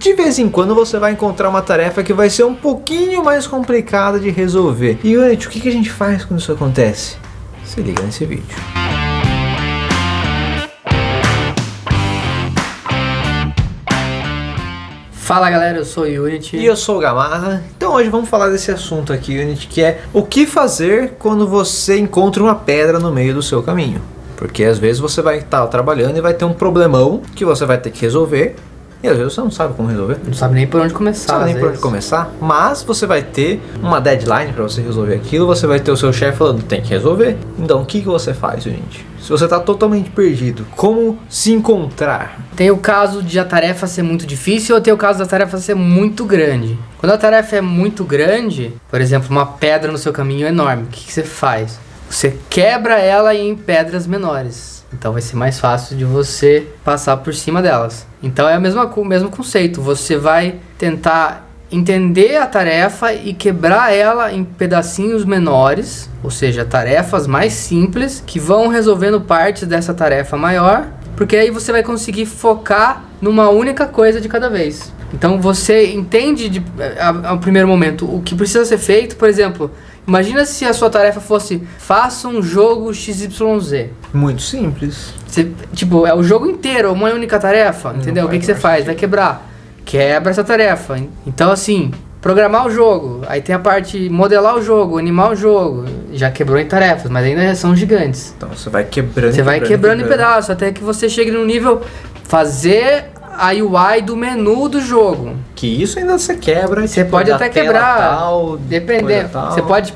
De vez em quando você vai encontrar uma tarefa que vai ser um pouquinho mais complicada de resolver. E Unity, o que a gente faz quando isso acontece? Se liga nesse vídeo. Fala galera, eu sou o Unity. E eu sou o Gamarra. Então hoje vamos falar desse assunto aqui, Unity, que é o que fazer quando você encontra uma pedra no meio do seu caminho. Porque às vezes você vai estar trabalhando e vai ter um problemão que você vai ter que resolver. E às vezes você não sabe como resolver. Não sabe nem por onde começar. Não sabe nem por onde começar. Mas você vai ter uma deadline para você resolver aquilo. Você vai ter o seu chefe falando, tem que resolver. Então o que você faz, gente? Se você está totalmente perdido, como se encontrar? Tem o caso de a tarefa ser muito difícil ou tem o caso da tarefa ser muito grande. Quando a tarefa é muito grande, por exemplo, uma pedra no seu caminho é enorme, o que você faz? Você quebra ela em pedras menores. Então vai ser mais fácil de você passar por cima delas. Então é o mesmo conceito. Você vai tentar entender a tarefa e quebrar ela em pedacinhos menores, ou seja, tarefas mais simples que vão resolvendo partes dessa tarefa maior, porque aí você vai conseguir focar numa única coisa de cada vez. Então você entende ao primeiro momento o que precisa ser feito. Por exemplo, imagina se a sua tarefa fosse faça um jogo XYZ. Muito simples. É o jogo inteiro, uma única tarefa, entendeu? O que você faz? Vai quebrar. Quebra essa tarefa. Então assim, programar o jogo, aí tem a parte modelar o jogo, animar o jogo, já quebrou em tarefas, mas ainda são gigantes. Então você vai quebrando. Você vai quebrando em pedaços, até que você chegue no nível fazer a UI do menu do jogo. Que isso ainda você quebra. Você pode até quebrar, dependendo. Você pode,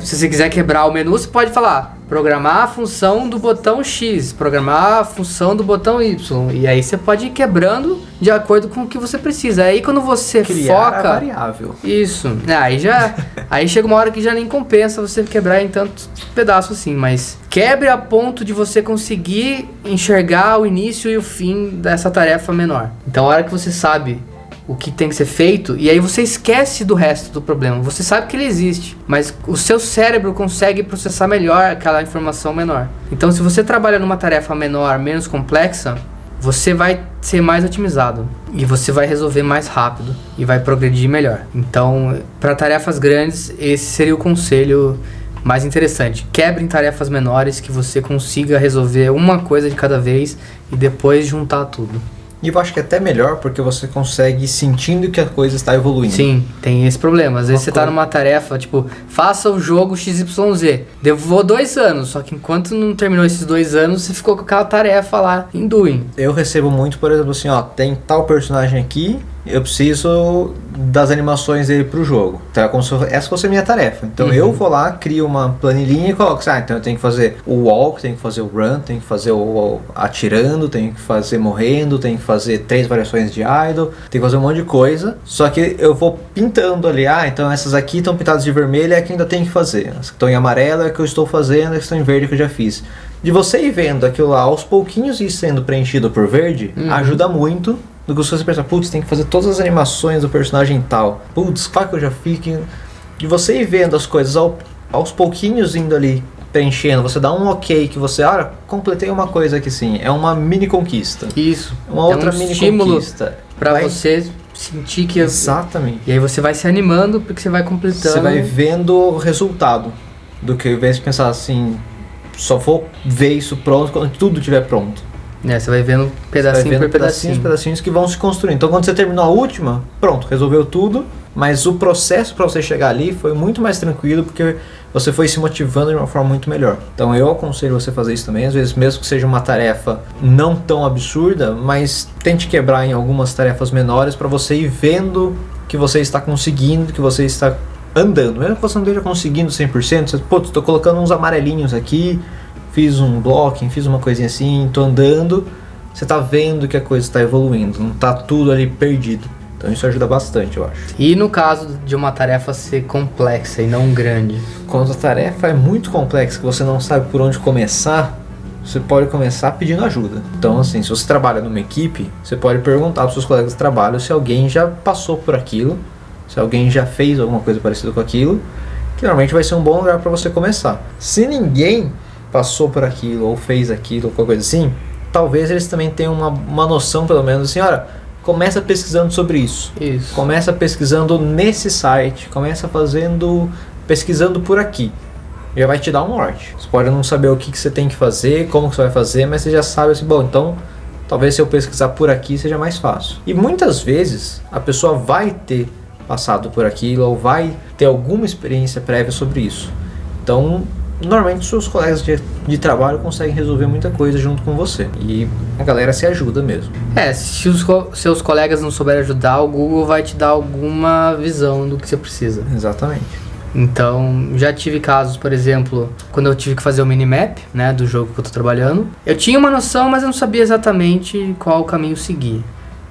se você quiser quebrar o menu, você pode falar programar a função do botão X, programar a função do botão Y. E aí você pode ir quebrando de acordo com o que você precisa. Aí quando você foca... a variável. Isso. Aí chega uma hora que já nem compensa você quebrar em tantos pedaços assim. Mas quebre a ponto de você conseguir enxergar o início e o fim dessa tarefa menor. Então a hora que você sabe o que tem que ser feito, e aí você esquece do resto do problema. Você sabe que ele existe, mas o seu cérebro consegue processar melhor aquela informação menor. Então se você trabalha numa tarefa menor, menos complexa, você vai ser mais otimizado e você vai resolver mais rápido e vai progredir melhor. Então, para tarefas grandes, esse seria o conselho mais interessante. Quebre em tarefas menores que você consiga resolver uma coisa de cada vez e depois juntar tudo. E eu acho que é até melhor porque você consegue ir sentindo que a coisa está evoluindo. Sim, tem esse problema. Às vezes você tá numa tarefa, faça o jogo XYZ. Levou 2 anos, só que enquanto não terminou esses 2 anos, você ficou com aquela tarefa lá em doing. Eu recebo muito, por exemplo, assim, tem tal personagem aqui, eu preciso das animações dele pro jogo. Então essa fosse a minha tarefa. Então eu vou lá, crio uma planilhinha e coloco, então eu tenho que fazer o walk, tenho que fazer o run, tenho que fazer o atirando, tenho que fazer morrendo, tenho que fazer 3 variações de idle, tenho que fazer um monte de coisa. Só que eu vou pintando ali, então essas aqui estão pintadas de vermelho, é que ainda tenho que fazer. As que estão em amarelo é que eu estou fazendo, as que estão em verde é que eu já fiz. De você ir vendo aquilo lá aos pouquinhos e sendo preenchido por verde, ajuda muito. Do que você pensa, tem que fazer todas as animações do personagem tal. Qual que eu já fico? De você ir vendo as coisas aos pouquinhos indo ali, preenchendo. Você dá um ok que você, completei uma coisa aqui sim. É uma mini conquista. Isso. Uma outra mini conquista. Pra você sentir que... Exatamente. E aí você vai se animando porque você vai completando. Você vai vendo o resultado. Do que ao invés de pensar assim, só vou ver isso pronto quando tudo estiver pronto. Você vai vendo pedacinho por pedacinho. Pedacinhos que vão se construindo. Então quando você terminou a última, pronto, resolveu tudo. Mas o processo para você chegar ali foi muito mais tranquilo porque você foi se motivando de uma forma muito melhor. Então eu aconselho você fazer isso também. Às vezes mesmo que seja uma tarefa não tão absurda, mas tente quebrar em algumas tarefas menores para você ir vendo que você está conseguindo, que você está andando. Mesmo que você não esteja conseguindo 100%, você, estou colocando uns amarelinhos aqui, fiz um blocking, fiz uma coisinha assim, tô andando, você tá vendo que a coisa está evoluindo, não tá tudo ali perdido. Então isso ajuda bastante, eu acho. E no caso de uma tarefa ser complexa e não grande? Quando a tarefa é muito complexa, que você não sabe por onde começar, você pode começar pedindo ajuda. Então assim, se você trabalha numa equipe, você pode perguntar para os seus colegas de trabalho se alguém já passou por aquilo, se alguém já fez alguma coisa parecida com aquilo, que normalmente vai ser um bom lugar para você começar. Se ninguém passou por aquilo, ou fez aquilo, ou qualquer coisa assim, talvez eles também tenham uma noção, pelo menos assim, começa pesquisando sobre isso. Começa pesquisando nesse site, pesquisando por aqui. Já vai te dar um norte. Você pode não saber o que você tem que fazer, como que você vai fazer, mas você já sabe assim, bom, então talvez se eu pesquisar por aqui seja mais fácil. E muitas vezes a pessoa vai ter passado por aquilo ou vai ter alguma experiência prévia sobre isso. Então, normalmente seus colegas de trabalho conseguem resolver muita coisa junto com você. E a galera se ajuda mesmo. Se os seus colegas não souberem ajudar, o Google vai te dar alguma visão do que você precisa. Exatamente. Então, já tive casos, por exemplo, quando eu tive que fazer o minimap, né, do jogo que eu tô trabalhando. Eu tinha uma noção, mas eu não sabia exatamente qual caminho seguir.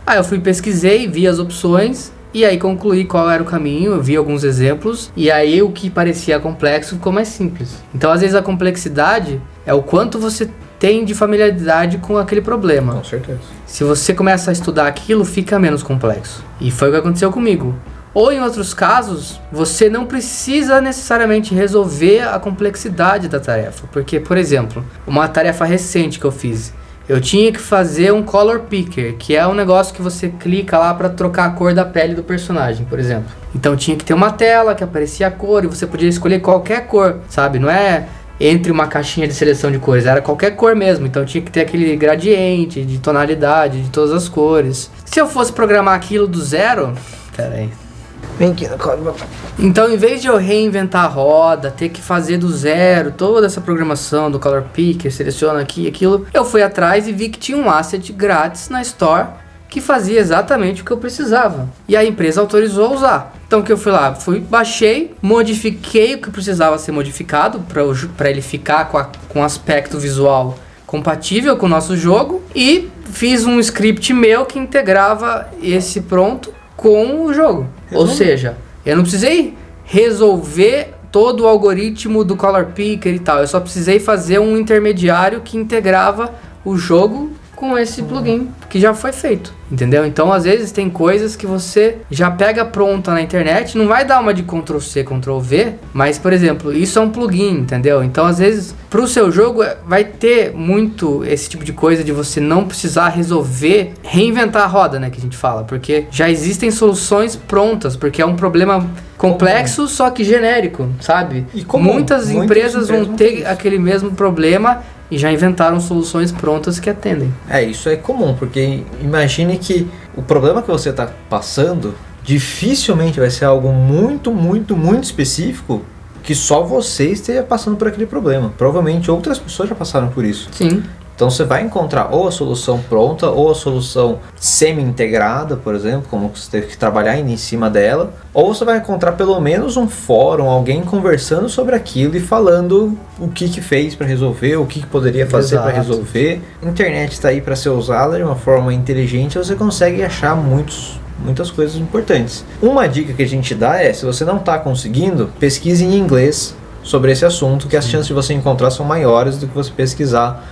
Aí eu pesquisei, vi as opções, e aí concluí qual era o caminho, eu vi alguns exemplos, e aí o que parecia complexo ficou mais simples. Então, às vezes, a complexidade é o quanto você tem de familiaridade com aquele problema. Com certeza. Se você começa a estudar aquilo, fica menos complexo. E foi o que aconteceu comigo. Ou em outros casos, você não precisa necessariamente resolver a complexidade da tarefa. Porque, por exemplo, uma tarefa recente que eu fiz, eu tinha que fazer um color picker, que é um negócio que você clica lá para trocar a cor da pele do personagem, por exemplo. Então tinha que ter uma tela que aparecia a cor e você podia escolher qualquer cor, sabe? Não é entre uma caixinha de seleção de cores, era qualquer cor mesmo. Então tinha que ter aquele gradiente de tonalidade de todas as cores. Se eu fosse programar aquilo do zero... Pera aí. Vem aqui no código. Então, em vez de eu reinventar a roda, ter que fazer do zero toda essa programação do Color Picker, seleciona aqui e aquilo, eu fui atrás e vi que tinha um asset grátis na Store que fazia exatamente o que eu precisava. E a empresa autorizou a usar. Então, o que eu fui lá? Baixei, modifiquei o que precisava ser modificado para ele ficar com aspecto visual compatível com o nosso jogo e fiz um script meu que integrava esse pronto com o jogo. Ou seja, eu não precisei resolver todo o algoritmo do Color Picker e tal. Eu só precisei fazer um intermediário que integrava o jogo com esse plugin que já foi feito, entendeu? Então, às vezes, tem coisas que você já pega pronta na internet, não vai dar uma de Ctrl+C, Ctrl+V, mas, por exemplo, isso é um plugin, entendeu? Então, às vezes, pro seu jogo, vai ter muito esse tipo de coisa de você não precisar reinventar a roda, né, que a gente fala, porque já existem soluções prontas, porque é um problema complexo, só que genérico, sabe? E muitas empresas vão ter aquele mesmo problema e já inventaram soluções prontas que atendem. Isso é comum, porque imagine que o problema que você está passando dificilmente vai ser algo muito, muito, muito específico que só você esteja passando por aquele problema. Provavelmente outras pessoas já passaram por isso. Sim. Então você vai encontrar ou a solução pronta ou a solução semi-integrada, por exemplo, como você teve que trabalhar em cima dela, ou você vai encontrar pelo menos um fórum, alguém conversando sobre aquilo e falando o que fez para resolver, o que poderia fazer para resolver. A internet está aí para ser usada de uma forma inteligente, você consegue achar muitas coisas importantes. Uma dica que a gente dá é, se você não está conseguindo, pesquise em inglês sobre esse assunto, que as chances de você encontrar são maiores do que você pesquisar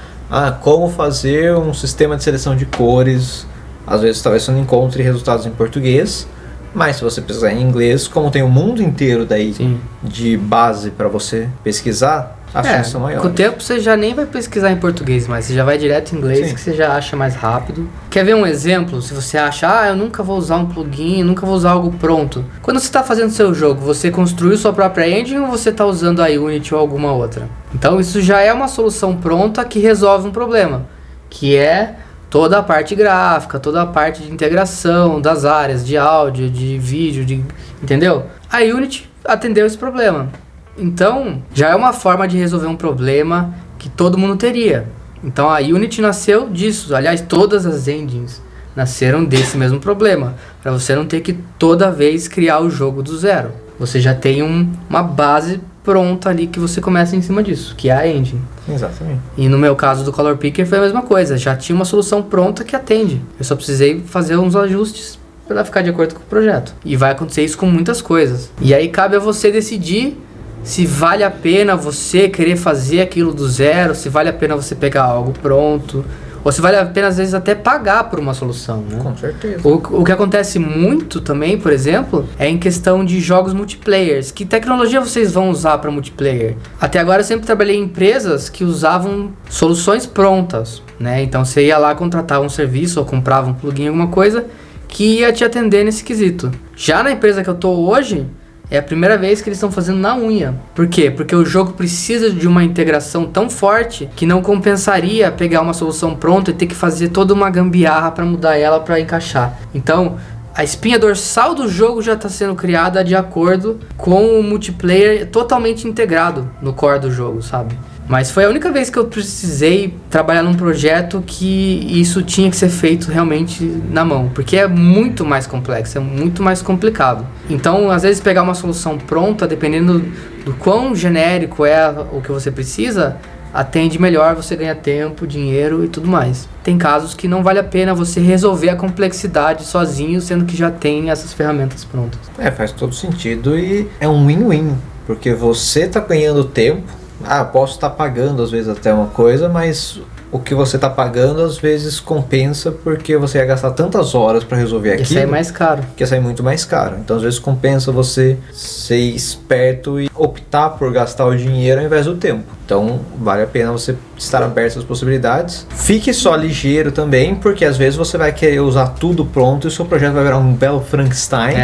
como fazer um sistema de seleção de cores. Às vezes talvez você não encontre resultados em português, mas se você pesquisar em inglês, como tem o mundo inteiro daí de base para você pesquisar, as chances são maiores. Com o tempo você já nem vai pesquisar em português, mas você já vai direto em inglês, que você já acha mais rápido. Quer ver um exemplo? Se você acha, eu nunca vou usar um plugin, nunca vou usar algo pronto. Quando você está fazendo seu jogo, você construiu sua própria engine ou você está usando a Unity ou alguma outra? Então isso já é uma solução pronta que resolve um problema, que é toda a parte gráfica, toda a parte de integração das áreas de áudio, de vídeo, entendeu? A Unity atendeu esse problema. Então, já é uma forma de resolver um problema que todo mundo teria. Então, a Unity nasceu disso. Aliás, todas as engines nasceram desse mesmo problema. Para você não ter que toda vez criar o jogo do zero. Você já tem uma base pronta ali que você começa em cima disso, que é a engine. Exatamente. E no meu caso do Color Picker foi a mesma coisa. Já tinha uma solução pronta que atende. Eu só precisei fazer uns ajustes para ficar de acordo com o projeto. E vai acontecer isso com muitas coisas. E aí cabe a você decidir se vale a pena você querer fazer aquilo do zero, se vale a pena você pegar algo pronto, ou se vale a pena às vezes até pagar por uma solução, né? Com certeza. O que acontece muito também, por exemplo, é em questão de jogos multiplayers. Que tecnologia vocês vão usar para multiplayer? Até agora eu sempre trabalhei em empresas que usavam soluções prontas, né? Então você ia lá, contratava um serviço ou comprava um plugin, alguma coisa, que ia te atender nesse quesito. Já na empresa que eu tô hoje, é a primeira vez que eles estão fazendo na unha. Por quê? Porque o jogo precisa de uma integração tão forte que não compensaria pegar uma solução pronta e ter que fazer toda uma gambiarra para mudar ela para encaixar. Então, a espinha dorsal do jogo já está sendo criada de acordo com o multiplayer totalmente integrado no core do jogo, sabe? Mas foi a única vez que eu precisei trabalhar num projeto que isso tinha que ser feito realmente na mão. Porque é muito mais complexo, é muito mais complicado. Então, às vezes, pegar uma solução pronta, dependendo do quão genérico é o que você precisa, atende melhor, você ganha tempo, dinheiro e tudo mais. Tem casos que não vale a pena você resolver a complexidade sozinho, sendo que já tem essas ferramentas prontas. Faz todo sentido e é um win-win. Porque você tá ganhando tempo. Posso estar pagando às vezes até uma coisa, mas o que você está pagando às vezes compensa porque você ia gastar tantas horas para resolver aquilo. Que sai mais caro. Que sai muito mais caro. Então às vezes compensa você ser esperto e optar por gastar o dinheiro ao invés do tempo. Então vale a pena você estar aberto às possibilidades. Fique só ligeiro também, porque às vezes você vai querer usar tudo pronto e o seu projeto vai virar um belo Frankenstein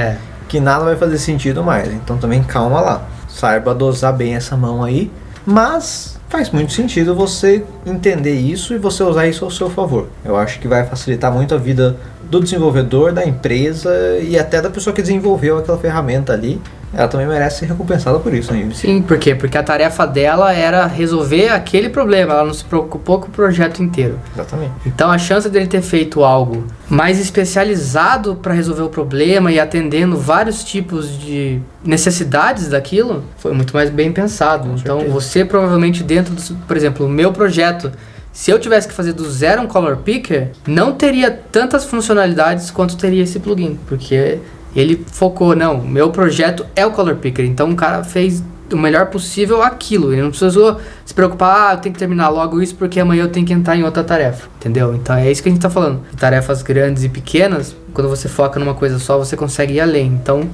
que nada vai fazer sentido mais. Então também calma lá. Saiba dosar bem essa mão aí. Mas faz muito sentido você entender isso e você usar isso ao seu favor. Eu acho que vai facilitar muito a vida do desenvolvedor, da empresa e até da pessoa que desenvolveu aquela ferramenta ali. Ela também merece ser recompensada por isso, né? Sim, por quê? Porque a tarefa dela era resolver aquele problema, ela não se preocupou com o projeto inteiro. Exatamente. Então a chance dele ter feito algo mais especializado para resolver o problema e atendendo vários tipos de necessidades daquilo, foi muito mais bem pensado. Então você provavelmente dentro do, por exemplo, o meu projeto, se eu tivesse que fazer do zero um color picker, não teria tantas funcionalidades quanto teria esse plugin, porque ele focou, não, meu projeto é o color picker, então o cara fez o melhor possível aquilo, ele não precisou se preocupar, eu tenho que terminar logo isso porque amanhã eu tenho que entrar em outra tarefa, entendeu? Então é isso que a gente tá falando, de tarefas grandes e pequenas, quando você foca numa coisa só, você consegue ir além. Então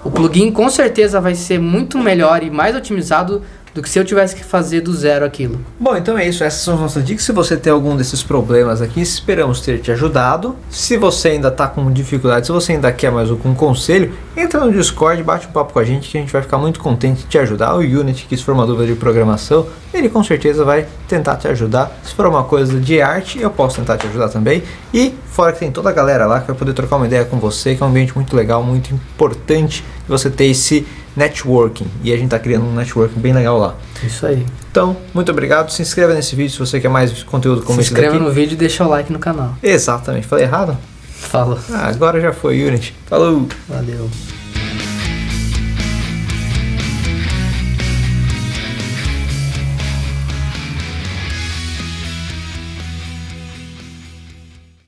o plugin com certeza vai ser muito melhor e mais otimizado do que se eu tivesse que fazer do zero aquilo. Bom, então é isso. Essas são as nossas dicas. Se você tem algum desses problemas aqui, esperamos ter te ajudado. Se você ainda está com dificuldade, se você ainda quer mais algum conselho, entra no Discord, bate um papo com a gente que a gente vai ficar muito contente de te ajudar. O Unity, que se for uma dúvida de programação, ele com certeza vai tentar te ajudar. Se for uma coisa de arte, eu posso tentar te ajudar também. E fora que tem toda a galera lá que vai poder trocar uma ideia com você, que é um ambiente muito legal, muito importante você ter esse networking, e a gente tá criando um networking bem legal lá. Isso aí. Então, muito obrigado, se inscreva nesse vídeo se você quer mais conteúdo como esse daqui. Se inscreva no vídeo e deixa o like no canal. Exatamente, falei errado? Falou. Agora já foi, Unity. Falou! Valeu.